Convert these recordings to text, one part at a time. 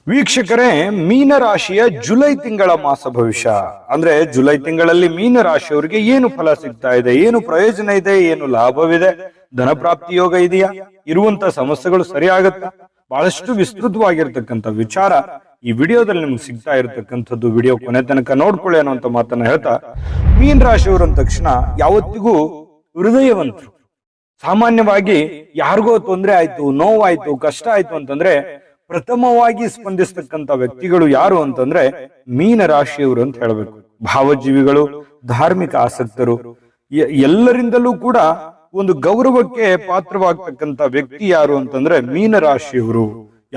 ವೀಕ್ಷಕರೇ, ಮೀನರಾಶಿಯ ಜುಲೈ ತಿಂಗಳ ಮಾಸ ಭವಿಷ್ಯ ಅಂದ್ರೆ ಜುಲೈ ತಿಂಗಳಲ್ಲಿ ಮೀನರಾಶಿಯವರಿಗೆ ಏನು ಫಲ ಸಿಗ್ತಾ ಇದೆ, ಏನು ಪ್ರಯೋಜನ ಇದೆ, ಏನು ಲಾಭವಿದೆ, ಧನ ಪ್ರಾಪ್ತಿ ಯೋಗ ಇದೆಯಾ, ಇರುವಂತ ಸಮಸ್ಯೆಗಳು ಸರಿಯಾಗತ್ತಾ, ಬಹಳಷ್ಟು ವಿಸ್ತೃತವಾಗಿರ್ತಕ್ಕಂಥ ವಿಚಾರ ಈ ವಿಡಿಯೋದಲ್ಲಿ ನಿಮ್ಗೆ ಸಿಗ್ತಾ ಇರತಕ್ಕಂಥದ್ದು. ವಿಡಿಯೋ ಕೊನೆ ತನಕ ನೋಡ್ಕೊಳ್ಳಿ ಅನ್ನುವಂತ ಮಾತನ್ನ ಹೇಳ್ತಾ, ಮೀನ ರಾಶಿಯವರು ಅಂದ ತಕ್ಷಣ ಯಾವತ್ತಿಗೂ ಹೃದಯವಂತರು. ಸಾಮಾನ್ಯವಾಗಿ ಯಾರಿಗೋ ತೊಂದರೆ ಆಯ್ತು, ನೋವಾಯ್ತು, ಕಷ್ಟ ಆಯ್ತು ಅಂತಂದ್ರೆ ಪ್ರಥಮವಾಗಿ ಸ್ಪಂದಿಸ್ತಕ್ಕಂಥ ವ್ಯಕ್ತಿಗಳು ಯಾರು ಅಂತಂದ್ರೆ ಮೀನ ರಾಶಿಯವರು ಅಂತ ಹೇಳ್ಬೇಕು. ಭಾವಜೀವಿಗಳು, ಧಾರ್ಮಿಕ ಆಸಕ್ತರು, ಎಲ್ಲರಿಂದಲೂ ಕೂಡ ಒಂದು ಗೌರವಕ್ಕೆ ಪಾತ್ರವಾಗ್ತಕ್ಕಂಥ ವ್ಯಕ್ತಿ ಯಾರು ಅಂತಂದ್ರೆ ಮೀನ ರಾಶಿಯವರು.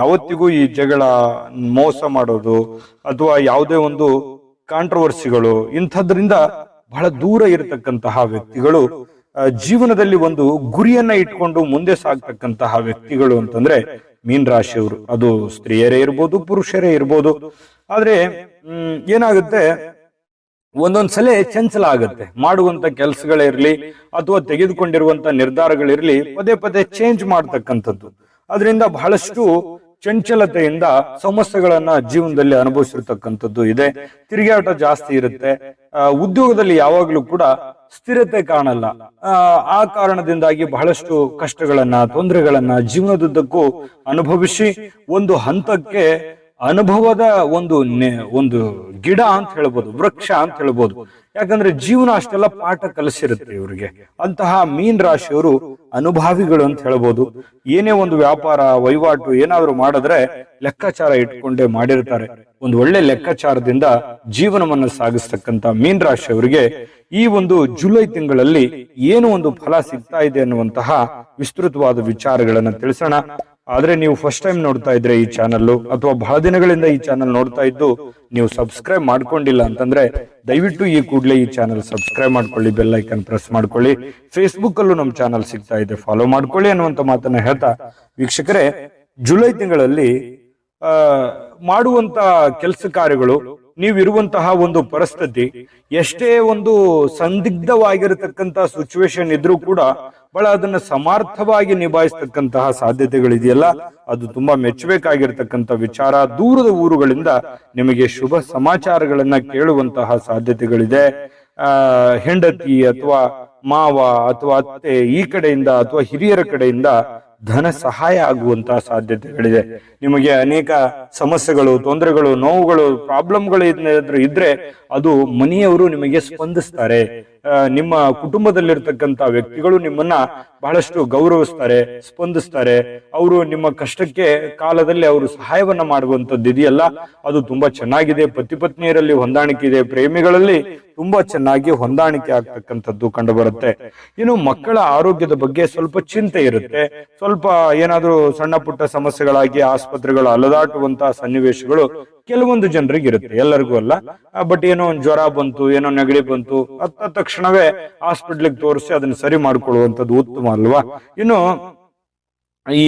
ಯಾವತ್ತಿಗೂ ಈ ಜಗಳ, ಮೋಸ ಮಾಡೋದು ಅಥವಾ ಯಾವುದೇ ಒಂದು ಕಾಂಟ್ರವರ್ಸಿಗಳು ಇಂಥದ್ರಿಂದ ಬಹಳ ದೂರ ಇರತಕ್ಕಂತಹ ವ್ಯಕ್ತಿಗಳು, ಜೀವನದಲ್ಲಿ ಒಂದು ಗುರಿಯನ್ನ ಇಟ್ಕೊಂಡು ಮುಂದೆ ಸಾಗ್ತಕ್ಕಂತಹ ವ್ಯಕ್ತಿಗಳು ಅಂತಂದ್ರೆ ಮೀನ ರಾಶಿಯವರು. ಅದು ಸ್ತ್ರೀಯರೇ ಇರ್ಬೋದು, ಪುರುಷರೇ ಇರ್ಬೋದು. ಆದ್ರೆ ಏನಾಗುತ್ತೆ, ಒಂದೊಂದ್ಸಲ ಚಂಚಲ ಆಗುತ್ತೆ. ಮಾಡುವಂತ ಕೆಲಸಗಳಿರ್ಲಿ ಅಥವಾ ತೆಗೆದುಕೊಂಡಿರುವಂತ ನಿರ್ಧಾರಗಳಿರ್ಲಿ ಪದೇ ಪದೇ ಚೇಂಜ್ ಮಾಡ್ತಕ್ಕಂಥದ್ದು. ಅದರಿಂದ ಬಹಳಷ್ಟು ಚಂಚಲತೆಯಿಂದ ಸಮಸ್ಯೆಗಳನ್ನ ಜೀವನದಲ್ಲಿ ಅನುಭವಿಸಿರ್ತಕ್ಕಂಥದ್ದು ಇದೆ. ತಿರುಗಾಟ ಜಾಸ್ತಿ ಇರುತ್ತೆ. ಉದ್ಯೋಗದಲ್ಲಿ ಯಾವಾಗ್ಲೂ ಕೂಡ ಸ್ಥಿರತೆ ಕಾಣಲ್ಲ. ಆ ಕಾರಣದಿಂದಾಗಿ ಬಹಳಷ್ಟು ಕಷ್ಟಗಳನ್ನ, ತೊಂದರೆಗಳನ್ನ ಜೀವನದುದ್ದಕ್ಕೂ ಅನುಭವಿಸಿ ಒಂದು ಹಂತಕ್ಕೆ ಅನುಭವದ ಒಂದು ಗಿಡ ಅಂತ ಹೇಳ್ಬೋದು, ವೃಕ್ಷ ಅಂತ ಹೇಳ್ಬೋದು. ಯಾಕಂದ್ರೆ ಜೀವನ ಅಷ್ಟೆಲ್ಲ ಪಾಠ ಕಲಿಸಿರುತ್ತೆ ಇವರಿಗೆ. ಅಂತಹ ಮೀನ ರಾಶಿಯವರು ಅನುಭಾವಿಗಳು ಅಂತ ಹೇಳ್ಬೋದು. ಏನೇ ಒಂದು ವ್ಯಾಪಾರ ವಹಿವಾಟು ಏನಾದ್ರು ಮಾಡಿದ್ರೆ ಲೆಕ್ಕಾಚಾರ ಇಟ್ಕೊಂಡೇ ಮಾಡಿರ್ತಾರೆ. ಒಂದು ಒಳ್ಳೆ ಲೆಕ್ಕಾಚಾರದಿಂದ ಜೀವನವನ್ನು ಸಾಗಿಸ್ತಕ್ಕಂಥ ಮೀನ ರಾಶಿಯವರಿಗೆ ಈ ಒಂದು ಜುಲೈ ತಿಂಗಳಲ್ಲಿ ಏನು ಒಂದು ಫಲ ಸಿಗ್ತಾ ಇದೆ ಅನ್ನುವಂತಹ ವಿಸ್ತೃತವಾದ ವಿಚಾರಗಳನ್ನ ತಿಳಿಸೋಣ. ಆದ್ರೆ ನೀವು ಫಸ್ಟ್ ಟೈಮ್ ನೋಡ್ತಾ ಇದ್ರೆ ಈ ಚಾನಲ್ ಅಥವಾ ಬಹಳ ದಿನಗಳಿಂದ ಈ ಚಾನಲ್ ನೋಡ್ತಾ ಇದ್ದು ನೀವು ಸಬ್ಸ್ಕ್ರೈಬ್ ಮಾಡ್ಕೊಂಡಿಲ್ಲ ಅಂತಂದ್ರೆ ದಯವಿಟ್ಟು ಈ ಕೂಡಲೇ ಈ ಚಾನಲ್ ಸಬ್ಸ್ಕ್ರೈಬ್ ಮಾಡ್ಕೊಳ್ಳಿ, ಬೆಲ್ ಐಕನ್ ಪ್ರೆಸ್ ಮಾಡ್ಕೊಳ್ಳಿ. ಫೇಸ್ಬುಕ್ ಅಲ್ಲೂ ನಮ್ಮ ಚಾನಲ್ ಸಿಗ್ತಾ ಇದೆ, ಫಾಲೋ ಮಾಡ್ಕೊಳ್ಳಿ ಅನ್ನುವಂತ ಮಾತನ್ನ ಹೇಳ್ತಾ, ವೀಕ್ಷಕರೇ, ಜುಲೈ ತಿಂಗಳಲ್ಲಿ ಮಾಡುವಂತ ಕೆಲಸ ಕಾರ್ಯಗಳು, ನೀವಿರುವಂತಹ ಒಂದು ಪರಿಸ್ಥಿತಿ ಎಷ್ಟೇ ಒಂದು ಸಂದಿಗ್ಧವಾಗಿರತಕ್ಕಂತಹ ಸಿಚುವೇಶನ್ ಇದ್ರೂ ಕೂಡ ಬಹಳ ಅದನ್ನ ಸಮರ್ಥವಾಗಿ ನಿಭಾಯಿಸ್ತಕ್ಕಂತಹ ಸಾಧ್ಯತೆಗಳಿದೆಯಲ್ಲ, ಅದು ತುಂಬಾ ಮೆಚ್ಚಬೇಕಾಗಿರ್ತಕ್ಕಂಥ ವಿಚಾರ. ದೂರದ ಊರುಗಳಿಂದ ನಿಮಗೆ ಶುಭ ಸಮಾಚಾರಗಳನ್ನ ಕೇಳುವಂತಹ ಸಾಧ್ಯತೆಗಳಿದೆ. ಹೆಂಡತಿ ಅಥವಾ ಮಾವ ಅಥವಾ ಅತ್ತೆ ಈ ಕಡೆಯಿಂದ ಅಥವಾ ಹಿರಿಯರ ಕಡೆಯಿಂದ ಧನ ಸಹಾಯ ಆಗುವಂತಹ ಸಾಧ್ಯತೆಗಳಿದೆ. ನಿಮಗೆ ಅನೇಕ ಸಮಸ್ಯೆಗಳು, ತೊಂದರೆಗಳು, ನೋವುಗಳು, ಪ್ರಾಬ್ಲಮ್ಗಳು ಇದ್ರೆ ಅದು ಮನೆಯವರು ನಿಮಗೆ ಸ್ಪಂದಿಸ್ತಾರೆ. ನಿಮ್ಮ ಕುಟುಂಬದಲ್ಲಿರ್ತಕ್ಕಂಥ ವ್ಯಕ್ತಿಗಳು ನಿಮ್ಮನ್ನ ಬಹಳಷ್ಟು ಗೌರವಿಸ್ತಾರೆ, ಸ್ಪಂದಿಸ್ತಾರೆ. ಅವರು ನಿಮ್ಮ ಕಷ್ಟಕ್ಕೆ ಕಾಲದಲ್ಲಿ ಅವರು ಸಹಾಯವನ್ನ ಮಾಡುವಂತದ್ದು ಇದೆಯಲ್ಲ, ಅದು ತುಂಬಾ ಚೆನ್ನಾಗಿದೆ. ಪತಿ ಪತ್ನಿಯರಲ್ಲಿ ಹೊಂದಾಣಿಕೆ ಇದೆ, ಪ್ರೇಮಿಗಳಲ್ಲಿ ತುಂಬಾ ಚೆನ್ನಾಗಿ ಹೊಂದಾಣಿಕೆ ಆಗ್ತಕ್ಕಂಥದ್ದು ಕಂಡು ಬರುತ್ತೆ. ಇನ್ನು ಮಕ್ಕಳ ಆರೋಗ್ಯದ ಬಗ್ಗೆ ಸ್ವಲ್ಪ ಚಿಂತೆ ಇರುತ್ತೆ. ಸ್ವಲ್ಪ ಏನಾದ್ರೂ ಸಣ್ಣ ಪುಟ್ಟ ಸಮಸ್ಯೆಗಳಾಗಿ ಆಸ್ಪತ್ರೆಗಳು ಅಲದಾಟುವಂತಹ ಸನ್ನಿವೇಶಗಳು ಕೆಲವೊಂದು ಜನರಿಗೆ ಇರುತ್ತೆ, ಎಲ್ಲರಿಗೂ ಅಲ್ಲ. ಬಟ್ ಏನೋ ಒಂದು ಜ್ವರ ಬಂತು, ಏನೋ ನೆಗಡಿ ಬಂತು, ಅತ್ತ ತಕ್ಷಣವೇ ಹಾಸ್ಪಿಟ್ಲಿಗೆ ತೋರಿಸಿ ಅದನ್ನ ಸರಿ ಮಾಡ್ಕೊಳ್ಳುವಂಥದ್ದು ಉತ್ತಮ ಅಲ್ವಾ. ಇನ್ನು ಈ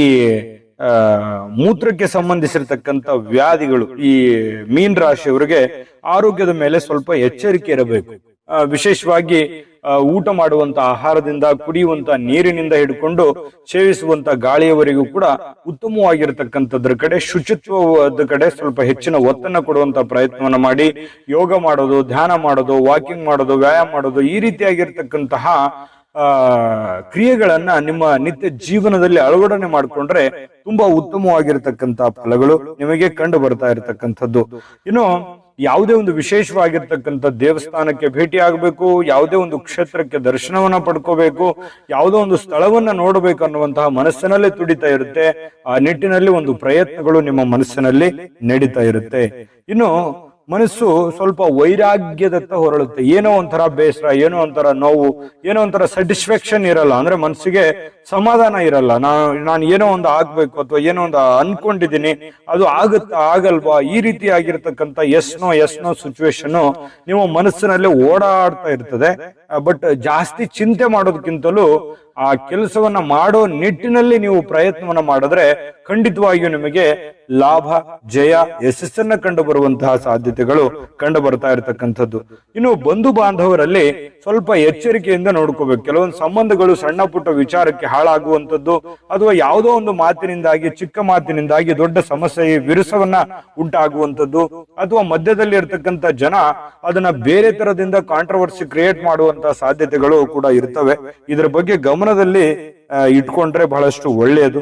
ಮೂತ್ರಕ್ಕೆ ಸಂಬಂಧಿಸಿರ್ತಕ್ಕಂಥ ವ್ಯಾಧಿಗಳು, ಈ ಮೀನ ರಾಶಿಯವರಿಗೆ ಆರೋಗ್ಯದ ಮೇಲೆ ಸ್ವಲ್ಪ ಎಚ್ಚರಿಕೆ ಇರಬೇಕು. ವಿಶೇಷವಾಗಿ ಊಟ ಮಾಡುವಂತ ಆಹಾರದಿಂದ, ಕುಡಿಯುವಂತ ನೀರಿನಿಂದ ಹಿಡ್ಕೊಂಡು ಸೇವಿಸುವಂತ ಗಾಳಿಯವರೆಗೂ ಕೂಡ ಉತ್ತಮವಾಗಿರ್ತಕ್ಕಂಥದ್ರ ಕಡೆ, ಶುಚಿತ್ವದ ಕಡೆ ಸ್ವಲ್ಪ ಹೆಚ್ಚಿನ ಒತ್ತನ್ನು ಕೊಡುವಂತ ಪ್ರಯತ್ನವನ್ನ ಮಾಡಿ, ಯೋಗ ಮಾಡೋದು, ಧ್ಯಾನ ಮಾಡೋದು, ವಾಕಿಂಗ್ ಮಾಡೋದು, ವ್ಯಾಯಾಮ ಮಾಡೋದು, ಈ ರೀತಿಯಾಗಿರ್ತಕ್ಕಂತಹ ಕ್ರಿಯೆಗಳನ್ನ ನಿಮ್ಮ ನಿತ್ಯ ಜೀವನದಲ್ಲಿ ಅಳವಡನೆ ಮಾಡಿಕೊಂಡ್ರೆ ತುಂಬಾ ಉತ್ತಮವಾಗಿರ್ತಕ್ಕಂತಹ ಫಲಗಳು ನಿಮಗೆ ಕಂಡು ಬರ್ತಾ ಇರತಕ್ಕಂಥದ್ದು. ಇನ್ನು ಯಾವುದೇ ಒಂದು ವಿಶೇಷವಾಗಿರ್ತಕ್ಕಂಥ ದೇವಸ್ಥಾನಕ್ಕೆ ಭೇಟಿ ಆಗಬೇಕು, ಯಾವುದೇ ಒಂದು ಕ್ಷೇತ್ರಕ್ಕೆ ದರ್ಶನವನ್ನ ಪಡ್ಕೋಬೇಕು, ಯಾವುದೋ ಒಂದು ಸ್ಥಳವನ್ನ ನೋಡಬೇಕು ಅನ್ನುವಂತಹ ಮನಸ್ಸಿನಲ್ಲೇ ತುಡಿತಾ ಇರುತ್ತೆ. ಆ ನಿಟ್ಟಿನಲ್ಲಿ ಒಂದು ಪ್ರಯತ್ನಗಳು ನಿಮ್ಮ ಮನಸ್ಸಿನಲ್ಲಿ ನಡೀತಾ ಇರುತ್ತೆ. ಇನ್ನು ಮನಸ್ಸು ಸ್ವಲ್ಪ ವೈರಾಗ್ಯದತ್ತ ಹೊರಳುತ್ತೆ. ಏನೋ ಒಂಥರ ಬೇಸರ, ಏನೋ ಒಂಥರ ನೋವು, ಏನೋ ಒಂಥರ ಸ್ಯಾಟಿಸ್ಫ್ಯಾಕ್ಷನ್ ಇರಲ್ಲ. ಅಂದ್ರೆ ಮನಸ್ಸಿಗೆ ಸಮಾಧಾನ ಇರಲ್ಲ. ನಾನು ಏನೋ ಒಂದು ಆಗ್ಬೇಕು ಅಥವಾ ಏನೋ ಒಂದು ಅನ್ಕೊಂಡಿದ್ದೀನಿ, ಅದು ಆಗುತ್ತಾ ಆಗಲ್ವಾ, ಈ ರೀತಿ ಆಗಿರ್ತಕ್ಕಂಥ ಎಸ್ ನೋ ಸಿಚುವೇಶನ್ ನಿಮ್ಮ ಮನಸ್ಸಿನಲ್ಲಿ ಓಡಾಡ್ತಾ ಇರ್ತದೆ. ಬಟ್ ಜಾಸ್ತಿ ಚಿಂತೆ ಮಾಡೋದಕ್ಕಿಂತಲೂ ಆ ಕೆಲಸವನ್ನ ಮಾಡೋ ನಿಟ್ಟಿನಲ್ಲಿ ನೀವು ಪ್ರಯತ್ನವನ್ನ ಮಾಡಿದ್ರೆ ಖಂಡಿತವಾಗಿಯೂ ನಿಮಗೆ ಲಾಭ, ಜಯ, ಯಶಸ್ಸನ್ನ ಕಂಡು ಬರುವಂತಹ ಸಾಧ್ಯತೆಗಳು ಕಂಡು ಬರ್ತಾ ಇರತಕ್ಕಂಥದ್ದು. ಇನ್ನು ಬಂಧು ಬಾಂಧವರಲ್ಲಿ ಸ್ವಲ್ಪ ಎಚ್ಚರಿಕೆಯಿಂದ ನೋಡ್ಕೋಬೇಕು. ಕೆಲವೊಂದು ಸಂಬಂಧಗಳು ಸಣ್ಣ ಪುಟ್ಟ ವಿಚಾರಕ್ಕೆ ಹಾಳಾಗುವಂಥದ್ದು ಅಥವಾ ಯಾವುದೋ ಒಂದು ಮಾತಿನಿಂದಾಗಿ, ಚಿಕ್ಕ ಮಾತಿನಿಂದಾಗಿ ದೊಡ್ಡ ಸಮಸ್ಯೆ, ವಿರಸವನ್ನ ಉಂಟಾಗುವಂಥದ್ದು, ಅಥವಾ ಮಧ್ಯದಲ್ಲಿ ಇರ್ತಕ್ಕಂಥ ಜನ ಅದನ್ನ ಬೇರೆ ತರದಿಂದ ಕಾಂಟ್ರವರ್ಸಿ ಕ್ರಿಯೇಟ್ ಮಾಡುವಂತಹ ಸಾಧ್ಯತೆಗಳು ಕೂಡ ಇರ್ತವೆ. ಇದರ ಬಗ್ಗೆ ಗಮನದಲ್ಲಿ ಇಟ್ಕೊಂಡ್ರೆ ಬಹಳಷ್ಟು ಒಳ್ಳೆಯದು.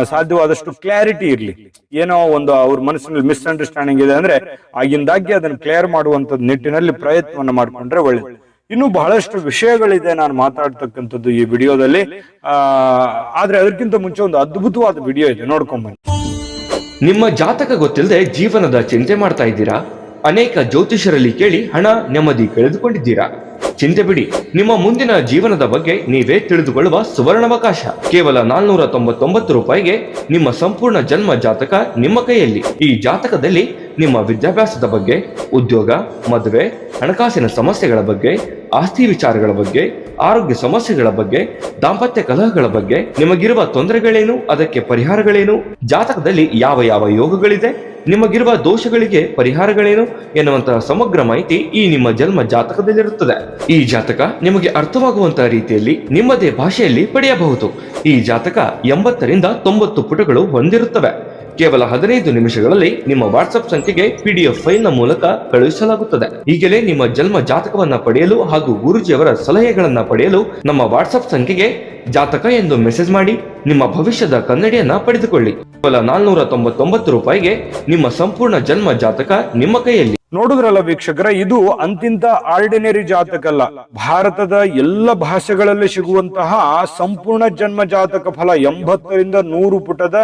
ಸಾಧ್ಯವಾದಷ್ಟು ಕ್ಲಾರಿಟಿ ಇರ್ಲಿ. ಏನೋ ಒಂದು ಅವ್ರ ಮನಸ್ಸಿನಲ್ಲಿ ಮಿಸ್ಅಂಡರ್ಸ್ಟ್ಯಾಂಡಿಂಗ್ ಇದೆ ಅಂದ್ರೆ ಆಗಿಂದಾಗಿ ಅದನ್ನು ಕ್ಲಿಯರ್ ಮಾಡುವಂತದ್ದು ನಿಟ್ಟಿನಲ್ಲಿ ಪ್ರಯತ್ನವನ್ನ ಮಾಡ್ಕೊಂಡ್ರೆ ಒಳ್ಳೇದು. ಇನ್ನು ಬಹಳಷ್ಟು ವಿಷಯಗಳಿದೆ ನಾನು ಮಾತಾಡ್ತಕ್ಕಂಥದ್ದು ಈ ವಿಡಿಯೋದಲ್ಲಿ. ಆದ್ರೆ ಅದಕ್ಕಿಂತ ಮುಂಚೆ ಒಂದು ಅದ್ಭುತವಾದ ವಿಡಿಯೋ ಇದೆ, ನೋಡ್ಕೊಂಬನ್ನಿ. ನಿಮ್ಮ ಜಾತಕ ಗೊತ್ತಿಲ್ಲದೆ ಜೀವನದ ಚಿಂತೆ ಮಾಡ್ತಾ ಇದ್ದೀರಾ? ಅನೇಕ ಜ್ಯೋತಿಷರಲ್ಲಿ ಕೇಳಿ ಹಣ, ನೆಮ್ಮದಿ ಕಳೆದುಕೊಂಡಿದ್ದೀರಾ? ಚಿಂತೆ ಬಿಡಿ, ನಿಮ್ಮ ಮುಂದಿನ ಜೀವನದ ಬಗ್ಗೆ ನೀವೇ ತಿಳಿದುಕೊಳ್ಳುವ ಸುವರ್ಣಾವಕಾಶ. ಕೇವಲ 499 ರೂಪಾಯಿಗೆ ನಿಮ್ಮ ಸಂಪೂರ್ಣ ಜನ್ಮ ಜಾತಕ ನಿಮ್ಮ ಕೈಯಲ್ಲಿ. ಈ ಜಾತಕದಲ್ಲಿ ನಿಮ್ಮ ವಿದ್ಯಾಭ್ಯಾಸದ ಬಗ್ಗೆ, ಉದ್ಯೋಗ, ಮದುವೆ, ಹಣಕಾಸಿನ ಸಮಸ್ಯೆಗಳ ಬಗ್ಗೆ, ಆಸ್ತಿ ವಿಚಾರಗಳ ಬಗ್ಗೆ, ಆರೋಗ್ಯ ಸಮಸ್ಯೆಗಳ ಬಗ್ಗೆ, ದಾಂಪತ್ಯ ಕಲಹಗಳ ಬಗ್ಗೆ, ನಿಮಗಿರುವ ತೊಂದರೆಗಳೇನು, ಅದಕ್ಕೆ ಪರಿಹಾರಗಳೇನು, ಜಾತಕದಲ್ಲಿ ಯಾವ ಯಾವ ಯೋಗಗಳಿದೆ, ನಿಮಗಿರುವ ದೋಷಗಳಿಗೆ ಪರಿಹಾರಗಳೇನು ಎನ್ನುವಂತಹ ಸಮಗ್ರ ಮಾಹಿತಿ ಈ ನಿಮ್ಮ ಜನ್ಮ ಜಾತಕದಲ್ಲಿರುತ್ತದೆ. ಈ ಜಾತಕ ನಿಮಗೆ ಅರ್ಥವಾಗುವಂತಹ ರೀತಿಯಲ್ಲಿ ನಿಮ್ಮದೇ ಭಾಷೆಯಲ್ಲಿ ಪಡೆಯಬಹುದು. ಈ ಜಾತಕ 80ರಿಂದ 90 ಪುಟಗಳು ಹೊಂದಿರುತ್ತವೆ. ಕೇವಲ 15 ನಿಮಿಷಗಳಲ್ಲಿ ನಿಮ್ಮ ವಾಟ್ಸ್ಆಪ್ ಸಂಖ್ಯೆಗೆ PDF ಫೈಲ್ ನ ಮೂಲಕ ಕಳುಹಿಸಲಾಗುತ್ತದೆ. ಈಗಲೇ ನಿಮ್ಮ ಜನ್ಮ ಜಾತಕವನ್ನ ಪಡೆಯಲು ಹಾಗೂ ಗುರುಜಿಯವರ ಸಲಹೆಗಳನ್ನ ಪಡೆಯಲು ನಮ್ಮ ವಾಟ್ಸ್ಆಪ್ ಸಂಖ್ಯೆಗೆ ಜಾತಕ ಎಂದು ಮೆಸೇಜ್ ಮಾಡಿ ನಿಮ್ಮ ಭವಿಷ್ಯದ ಕನ್ನಡಿಯನ್ನ ಪಡೆದುಕೊಳ್ಳಿ. ಕೇವಲ 499 ರೂಪಾಯಿಗೆ ನಿಮ್ಮ ಸಂಪೂರ್ಣ ಜನ್ಮ ಜಾತಕ ನಿಮ್ಮ ಕೈಯಲ್ಲಿ. ನೋಡುದ್ರಲ್ಲ ವೀಕ್ಷಕರ, ಇದು ಅಂತಿಂತ ಆರ್ಡಿನರಿ ಜಾತಕ ಅಲ್ಲ. ಭಾರತದ ಎಲ್ಲ ಭಾಷೆಗಳಲ್ಲಿ ಸಿಗುವಂತಹ ಸಂಪೂರ್ಣ ಜನ್ಮ ಜಾತಕ ಫಲ, 80ರಿಂದ 100 ಪುಟದ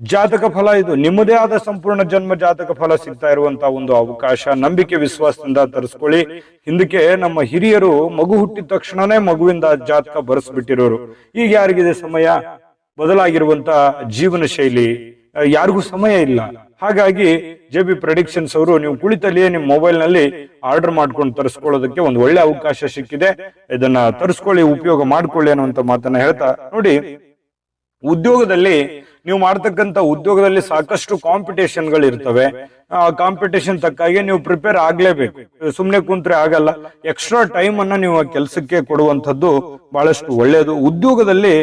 ಜಾತಕ ಫಲ. ಇದು ನಿಮ್ಮದೇ ಆದ ಸಂಪೂರ್ಣ ಜನ್ಮ ಜಾತಕ ಫಲ ಸಿಗ್ತಾ ಇರುವಂತಹ ಒಂದು ಅವಕಾಶ. ನಂಬಿಕೆ, ವಿಶ್ವಾಸದಿಂದ ತರಿಸ್ಕೊಳ್ಳಿ. ಹಿಂದಕ್ಕೆ ನಮ್ಮ ಹಿರಿಯರು ಮಗು ಹುಟ್ಟಿದ ತಕ್ಷಣನೇ ಮಗುವಿಂದ ಜಾತಕ ಬರೆಸ್ಬಿಟ್ಟಿರೋರು. ಈಗ ಯಾರಿಗಿದೆ ಸಮಯ? ಬದಲಾಗಿರುವಂತ ಜೀವನ ಶೈಲಿ, ಯಾರಿಗೂ ಸಮಯ ಇಲ್ಲ. ಹಾಗಾಗಿ JB ಪ್ರೆಡಿಕ್ಷನ್ಸ್ ಅವರು ನೀವು ಕುಳಿತಲ್ಲಿಯೇ ನಿಮ್ಮ ಮೊಬೈಲ್ ನಲ್ಲಿ ಆರ್ಡರ್ ಮಾಡ್ಕೊಂಡು ತರಿಸ್ಕೊಳ್ಳೋದಕ್ಕೆ ಒಂದು ಒಳ್ಳೆ ಅವಕಾಶ ಸಿಕ್ಕಿದೆ. ಇದನ್ನ ತರಿಸ್ಕೊಳ್ಳಿ, ಉಪಯೋಗ ಮಾಡ್ಕೊಳ್ಳಿ ಅನ್ನುವಂತ ಮಾತನ್ನ ಹೇಳ್ತಾ, ನೋಡಿ, ಉದ್ಯೋಗದಲ್ಲಿ ನೀವು ಮಾಡ್ತಕ್ಕಂಥ ಉದ್ಯೋಗದಲ್ಲಿ ಸಾಕಷ್ಟು ಕಾಂಪಿಟೇಷನ್ಗಳು ಇರ್ತವೆ. ಕಾಂಪಿಟೇಷನ್ ತಕ್ಕಾಗೆ ನೀವು ಪ್ರಿಪೇರ್ ಆಗ್ಲೇಬೇಕು. ಸುಮ್ನೆ ಕುಂತ್ರೆ ಆಗಲ್ಲ. ಎಕ್ಸ್ಟ್ರಾ ಟೈಮ್ ಅನ್ನ ನೀವು ಕೆಲಸಕ್ಕೆ ಕೊಡುವಂತದ್ದು ಬಹಳಷ್ಟು ಒಳ್ಳೆಯದು. ಉದ್ಯೋಗದಲ್ಲಿ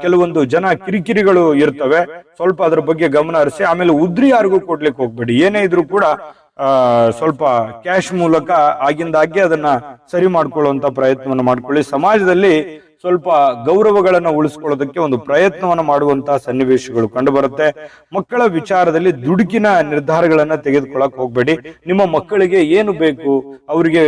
ಕೆಲವೊಂದು ಜನ ಕಿರಿಕಿರಿಗಳು ಇರ್ತವೆ, ಸ್ವಲ್ಪ ಅದ್ರ ಬಗ್ಗೆ ಗಮನ ಹರಿಸಿ. ಆಮೇಲೆ ಉದ್ರಿ ಯಾರಿಗೂ ಕೊಡ್ಲಿಕ್ಕೆ ಹೋಗ್ಬೇಡಿ. ಏನೇ ಇದ್ರು ಕೂಡ ಸ್ವಲ್ಪ ಕ್ಯಾಶ್ ಮೂಲಕ ಆಗಿಂದಾಗೆ ಅದನ್ನ ಸರಿ ಮಾಡ್ಕೊಳ್ಳುವಂತ ಪ್ರಯತ್ನವನ್ನು ಮಾಡ್ಕೊಳ್ಳಿ. ಸಮಾಜದಲ್ಲಿ ಸ್ವಲ್ಪ ಗೌರವಗಳನ್ನ ಉಳಿಸ್ಕೊಳ್ಳೋದಕ್ಕೆ ಒಂದು ಪ್ರಯತ್ನವನ್ನ ಮಾಡುವಂತಹ ಸನ್ನಿವೇಶಗಳು ಕಂಡು ಬರುತ್ತೆ. ಮಕ್ಕಳ ವಿಚಾರದಲ್ಲಿ ದುಡುಕಿನ ನಿರ್ಧಾರಗಳನ್ನ ತೆಗೆದುಕೊಳ್ಳಕ್ ಹೋಗ್ಬೇಡಿ. ನಿಮ್ಮ ಮಕ್ಕಳಿಗೆ ಏನು ಬೇಕು, ಅವರಿಗೆ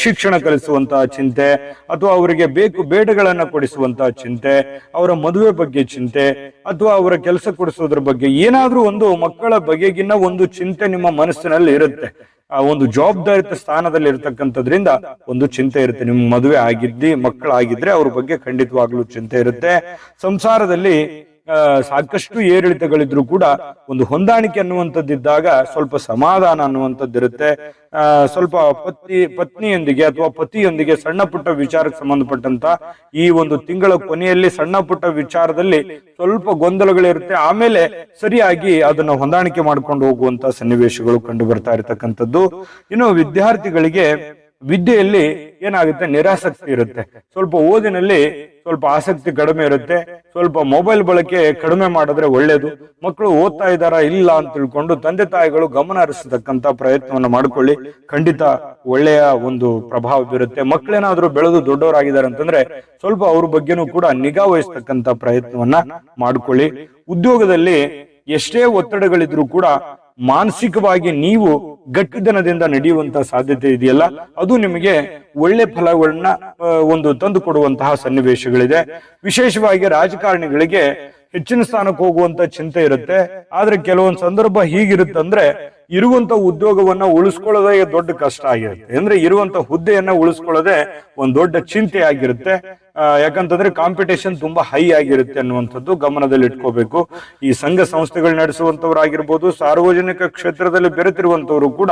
ಶಿಕ್ಷಣ ಕಲಿಸುವಂತಹ ಚಿಂತೆ, ಅಥವಾ ಅವರಿಗೆ ಬೇಕು ಬೇಡಗಳನ್ನ ಕೊಡಿಸುವಂತಹ ಚಿಂತೆ, ಅವರ ಮದುವೆ ಬಗ್ಗೆ ಚಿಂತೆ, ಅಥವಾ ಅವರ ಕೆಲಸ ಕೊಡಿಸೋದ್ರ ಬಗ್ಗೆ ಏನಾದ್ರೂ ಒಂದು ಮಕ್ಕಳ ಬಗೆಗಿನ ಒಂದು ಚಿಂತೆ ನಿಮ್ಮ ಮನಸ್ಸಿನಲ್ಲಿ ಇರುತ್ತೆ. ಒಂದು ಜವಾಬ್ದಾರಿತ ಸ್ಥಾನದಲ್ಲಿ ಇರ್ತಕ್ಕಂಥದ್ರಿಂದ ಒಂದು ಚಿಂತೆ ಇರುತ್ತೆ. ನಿಮ್ಮ ಮದುವೆ ಮಕ್ಕಳಾಗಿದ್ರೆ ಅವ್ರ ಬಗ್ಗೆ ಖಂಡಿತವಾಗ್ಲೂ ಚಿಂತೆ ಇರುತ್ತೆ. ಸಂಸಾರದಲ್ಲಿ ಸಾಕಷ್ಟು ಏರಿಳಿತಗಳಿದ್ರು ಕೂಡ ಒಂದು ಹೊಂದಾಣಿಕೆ ಅನ್ನುವಂಥದ್ದಿದ್ದಾಗ ಸ್ವಲ್ಪ ಸಮಾಧಾನ ಅನ್ನುವಂಥದ್ದಿರುತ್ತೆ. ಸ್ವಲ್ಪ ಪತ್ನಿಯೊಂದಿಗೆ ಅಥವಾ ಪತಿಯೊಂದಿಗೆ ಸಣ್ಣ ಪುಟ್ಟ ವಿಚಾರಕ್ಕೆ ಸಂಬಂಧಪಟ್ಟಂತ ಈ ಒಂದು ತಿಂಗಳ ಕೊನೆಯಲ್ಲಿ ಸಣ್ಣ ಪುಟ್ಟ ವಿಚಾರದಲ್ಲಿ ಸ್ವಲ್ಪ ಗೊಂದಲಗಳಿರುತ್ತೆ. ಆಮೇಲೆ ಸರಿಯಾಗಿ ಅದನ್ನ ಹೊಂದಾಣಿಕೆ ಮಾಡ್ಕೊಂಡು ಹೋಗುವಂತ ಸನ್ನಿವೇಶಗಳು ಕಂಡು ಬರ್ತಾ ಇರತಕ್ಕಂಥದ್ದು. ಇನ್ನು ವಿದ್ಯಾರ್ಥಿಗಳಿಗೆ ವಿದ್ಯೆಯಲ್ಲಿ ಏನಾಗುತ್ತೆ, ನಿರಾಸಕ್ತಿ ಇರುತ್ತೆ. ಸ್ವಲ್ಪ ಓದಿನಲ್ಲಿ ಸ್ವಲ್ಪ ಆಸಕ್ತಿ ಕಡಿಮೆ ಇರುತ್ತೆ. ಸ್ವಲ್ಪ ಮೊಬೈಲ್ ಬಳಕೆ ಕಡಿಮೆ ಮಾಡಿದ್ರೆ ಒಳ್ಳೇದು. ಮಕ್ಕಳು ಓದ್ತಾ ಇದ್ದಾರಾ ಇಲ್ಲ ಅಂತ ತಿಳ್ಕೊಂಡು ತಂದೆ ತಾಯಿಗಳು ಗಮನ ಹರಿಸತಕ್ಕಂತ ಪ್ರಯತ್ನವನ್ನ ಮಾಡ್ಕೊಳ್ಳಿ. ಖಂಡಿತ ಒಳ್ಳೆಯ ಒಂದು ಪ್ರಭಾವ ಬೀರುತ್ತೆ. ಮಕ್ಕಳೇನಾದ್ರೂ ಬೆಳೆದು ದೊಡ್ಡವರಾಗಿದ್ದಾರೆ ಅಂತಂದ್ರೆ ಸ್ವಲ್ಪ ಅವ್ರ ಬಗ್ಗೆನೂ ಕೂಡ ನಿಗಾ ವಹಿಸ್ತಕ್ಕಂತ ಪ್ರಯತ್ನವನ್ನ ಮಾಡ್ಕೊಳ್ಳಿ. ಉದ್ಯೋಗದಲ್ಲಿ ಎಷ್ಟೇ ಒತ್ತಡಗಳಿದ್ರು ಕೂಡ ಮಾನಸಿಕವಾಗಿ ನೀವು ಗಟ್ಟಿತನದಿಂದ ನಡೆಯುವಂತ ಸಾಧ್ಯತೆ ಇದೆಯಲ್ಲ, ಅದು ನಿಮಗೆ ಒಳ್ಳೆ ಫಲಗಳನ್ನ ಒಂದು ತಂದು ಕೊಡುವಂತಹ ಸನ್ನಿವೇಶಗಳಿದೆ. ವಿಶೇಷವಾಗಿ ರಾಜಕಾರಣಿಗಳಿಗೆ ಹೆಚ್ಚಿನ ಸ್ಥಾನಕ್ಕೆ ಹೋಗುವಂತ ಚಿಂತೆ ಇರುತ್ತೆ. ಆದ್ರೆ ಕೆಲವೊಂದು ಸಂದರ್ಭ ಹೀಗಿರುತ್ತಂದ್ರೆ ಇರುವಂತ ಉದ್ಯೋಗವನ್ನ ಉಳಿಸ್ಕೊಳ್ಳೋದೇ ದೊಡ್ಡ ಕಷ್ಟ ಆಗಿರುತ್ತೆ. ಅಂದ್ರೆ ಇರುವಂತ ಹುದ್ದೆಯನ್ನ ಉಳಿಸ್ಕೊಳ್ಳೋದೇ ಒಂದ್ ದೊಡ್ಡ ಚಿಂತೆ ಆಗಿರುತ್ತೆ. ಯಾಕಂತಂದ್ರೆ ಕಾಂಪಿಟೇಷನ್ ತುಂಬಾ ಹೈ ಆಗಿರುತ್ತೆ ಅನ್ನುವಂಥದ್ದು ಗಮನದಲ್ಲಿ ಇಟ್ಕೋಬೇಕು. ಈ ಸಂಘ ಸಂಸ್ಥೆಗಳು ನಡೆಸುವಂತವರಾಗಿರ್ಬೋದು, ಸಾರ್ವಜನಿಕ ಕ್ಷೇತ್ರದಲ್ಲಿ ಬೆರೆತಿರುವಂತವರು ಕೂಡ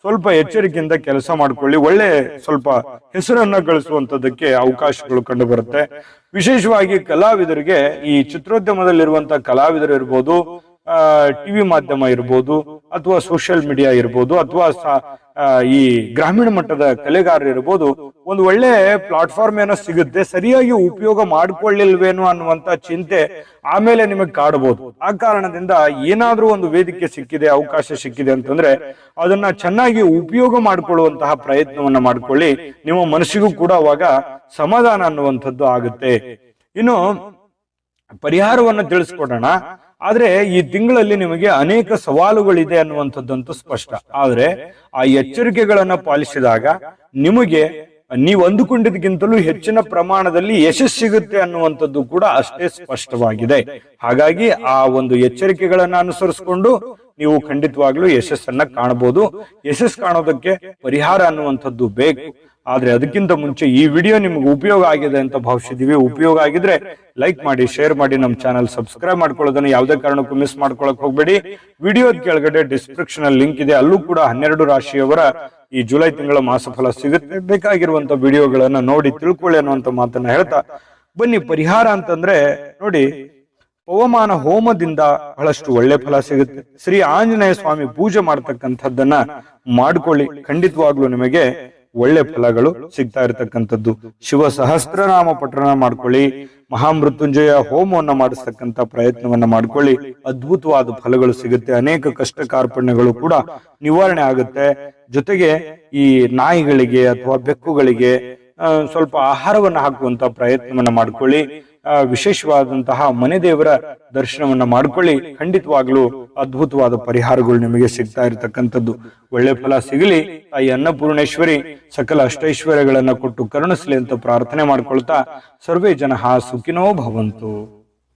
ಸ್ವಲ್ಪ ಎಚ್ಚರಿಕೆಯಿಂದ ಕೆಲಸ ಮಾಡ್ಕೊಳ್ಳಿ. ಒಳ್ಳೆ ಸ್ವಲ್ಪ ಹೆಸರನ್ನ ಗಳಿಸುವಂತದಕ್ಕೆ ಅವಕಾಶಗಳು ಕಂಡು ಬರುತ್ತೆ. ವಿಶೇಷವಾಗಿ ಕಲಾವಿದರಿಗೆ, ಈ ಚಿತ್ರೋದ್ಯಮದಲ್ಲಿರುವಂತಹ ಕಲಾವಿದರು ಇರ್ಬೋದು, ಟಿವಿ ಮಾಧ್ಯಮ ಇರ್ಬೋದು, ಅಥವಾ ಸೋಷಿಯಲ್ ಮೀಡಿಯಾ ಇರ್ಬೋದು, ಅಥವಾ ಈ ಗ್ರಾಮೀಣ ಮಟ್ಟದ ಕಲೆಗಾರರು ಇರ್ಬೋದು, ಒಂದು ಒಳ್ಳೆ ಪ್ಲಾಟ್ಫಾರ್ಮ್ ಏನೋ ಸಿಗುತ್ತೆ, ಸರಿಯಾಗಿ ಉಪಯೋಗ ಮಾಡ್ಕೊಳ್ಳಿಲ್ವೇನೋ ಅನ್ನುವಂತ ಚಿಂತೆ ಆಮೇಲೆ ನಿಮಗೆ ಕಾಡಬಹುದು. ಆ ಕಾರಣದಿಂದ ಏನಾದ್ರೂ ಒಂದು ವೇದಿಕೆ ಸಿಕ್ಕಿದೆ, ಅವಕಾಶ ಸಿಕ್ಕಿದೆ ಅಂತಂದ್ರೆ ಅದನ್ನ ಚೆನ್ನಾಗಿ ಉಪಯೋಗ ಮಾಡ್ಕೊಳ್ಳುವಂತಹ ಪ್ರಯತ್ನವನ್ನ ಮಾಡ್ಕೊಳ್ಳಿ. ನಿಮ್ಮ ಮನಸ್ಸಿಗೂ ಕೂಡ ಅವಾಗ ಸಮಾಧಾನ ಅನ್ನುವಂಥದ್ದು ಆಗುತ್ತೆ. ಇನ್ನು ಪರಿಹಾರವನ್ನ ತಿಳಿಸ್ಕೊಡೋಣ. ಆದ್ರೆ ಈ ತಿಂಗಳಲ್ಲಿ ನಿಮಗೆ ಅನೇಕ ಸವಾಲುಗಳಿದೆ ಅನ್ನುವಂಥದ್ದಂತೂ ಸ್ಪಷ್ಟ. ಆದ್ರೆ ಆ ಎಚ್ಚರಿಕೆಗಳನ್ನ ಪಾಲಿಸಿದಾಗ ನಿಮಗೆ ನೀವು ಅಂದುಕೊಂಡಿದ್ದಕ್ಕಿಂತಲೂ ಹೆಚ್ಚಿನ ಪ್ರಮಾಣದಲ್ಲಿ ಯಶಸ್ಸು ಸಿಗುತ್ತೆ ಅನ್ನುವಂಥದ್ದು ಕೂಡ ಅಷ್ಟೇ ಸ್ಪಷ್ಟವಾಗಿದೆ. ಹಾಗಾಗಿ ಆ ಒಂದು ಎಚ್ಚರಿಕೆಗಳನ್ನ ಅನುಸರಿಸಿಕೊಂಡು ನೀವು ಖಂಡಿತವಾಗ್ಲೂ ಯಶಸ್ಸನ್ನ ಕಾಣಬಹುದು. ಯಶಸ್ಸು ಕಾಣೋದಕ್ಕೆ ಪರಿಹಾರ ಅನ್ನುವಂಥದ್ದು ಬೇಕು. ಆದ್ರೆ ಅದಕ್ಕಿಂತ ಮುಂಚೆ ಈ ವಿಡಿಯೋ ನಿಮ್ಗೆ ಉಪಯೋಗ ಆಗಿದೆ ಅಂತ ಭಾವಿಸಿದೀವಿ. ಉಪಯೋಗ ಆಗಿದ್ರೆ ಲೈಕ್ ಮಾಡಿ, ಶೇರ್ ಮಾಡಿ, ನಮ್ಮ ಚಾನಲ್ ಸಬ್ಸ್ಕ್ರೈಬ್ ಮಾಡ್ಕೊಳ್ಳೋದನ್ನ ಯಾವುದೇ ಕಾರಣಕ್ಕೂ ಮಿಸ್ ಮಾಡ್ಕೊಳಕ್ ಹೋಗ್ಬೇಡಿ. ವಿಡಿಯೋದ ಕೆಳಗಡೆ ಡಿಸ್ಕ್ರಿಪ್ಷನ್ ಅಲ್ಲಿ ಲಿಂಕ್ ಇದೆ, ಅಲ್ಲೂ ಕೂಡ 12 ರಾಶಿಯವರ ಈ ಜುಲೈ ತಿಂಗಳ ಮಾಸಫಲ ಸಿಗುತ್ತೆ. ಬೇಕಾಗಿರುವಂತ ವಿಡಿಯೋಗಳನ್ನ ನೋಡಿ ತಿಳ್ಕೊಳ್ಳಿ ಅನ್ನುವಂತ ಮಾತನ್ನ ಹೇಳ್ತಾ ಬನ್ನಿ. ಪರಿಹಾರ ಅಂತಂದ್ರೆ ನೋಡಿ, ಪವಮಾನ ಹೋಮದಿಂದ ಬಹಳಷ್ಟು ಒಳ್ಳೆ ಫಲ ಸಿಗುತ್ತೆ. ಶ್ರೀ ಆಂಜನೇಯ ಸ್ವಾಮಿ ಪೂಜೆ ಮಾಡ್ತಕ್ಕಂಥದ್ದನ್ನ ಮಾಡ್ಕೊಳ್ಳಿ, ಖಂಡಿತವಾಗ್ಲೂ ನಿಮಗೆ ಒಳ್ಳೆ ಫಲಗಳು ಸಿಗ್ತಾ ಇರತಕ್ಕಂಥದ್ದು. ಶಿವ ಸಹಸ್ರನಾಮ ಪಠಣ ಮಾಡ್ಕೊಳ್ಳಿ, ಮಹಾಮೃತ್ಯುಂಜಯ ಹೋಮವನ್ನ ಮಾಡಿಸ್ತಕ್ಕಂಥ ಪ್ರಯತ್ನವನ್ನ ಮಾಡ್ಕೊಳ್ಳಿ, ಅದ್ಭುತವಾದ ಫಲಗಳು ಸಿಗುತ್ತೆ. ಅನೇಕ ಕಷ್ಟ ಕಾರ್ಪಣ್ಯಗಳು ಕೂಡ ನಿವಾರಣೆ ಆಗುತ್ತೆ. ಜೊತೆಗೆ ಈ ನಾಯಿಗಳಿಗೆ ಅಥವಾ ಬೆಕ್ಕುಗಳಿಗೆ ಸ್ವಲ್ಪ ಆಹಾರವನ್ನ ಹಾಕುವಂತ ಪ್ರಯತ್ನವನ್ನ ಮಾಡ್ಕೊಳ್ಳಿ. ವಿಶೇಷವಾದಂತಹ ಮನೆ ದೇವರ ದರ್ಶನವನ್ನ ಮಾಡ್ಕೊಳ್ಳಿ, ಖಂಡಿತವಾಗ್ಲೂ ಅದ್ಭುತವಾದ ಪರಿಹಾರಗಳು ನಿಮಗೆ ಸಿಗ್ತಾ ಇರತಕ್ಕಂಥದ್ದು. ಒಳ್ಳೆ ಫಲ ಸಿಗಲಿ. ತಾಯಿ ಅನ್ನಪೂರ್ಣೇಶ್ವರಿ ಸಕಲ ಅಷ್ಟೈಶ್ವರ್ಯಗಳನ್ನ ಕೊಟ್ಟು ಕರುಣಿಸ್ಲಿ ಅಂತ ಪ್ರಾರ್ಥನೆ ಮಾಡ್ಕೊಳ್ತಾ ಸರ್ವೇ ಜನಃ ಸುಖಿನೋ ಭವಂತು.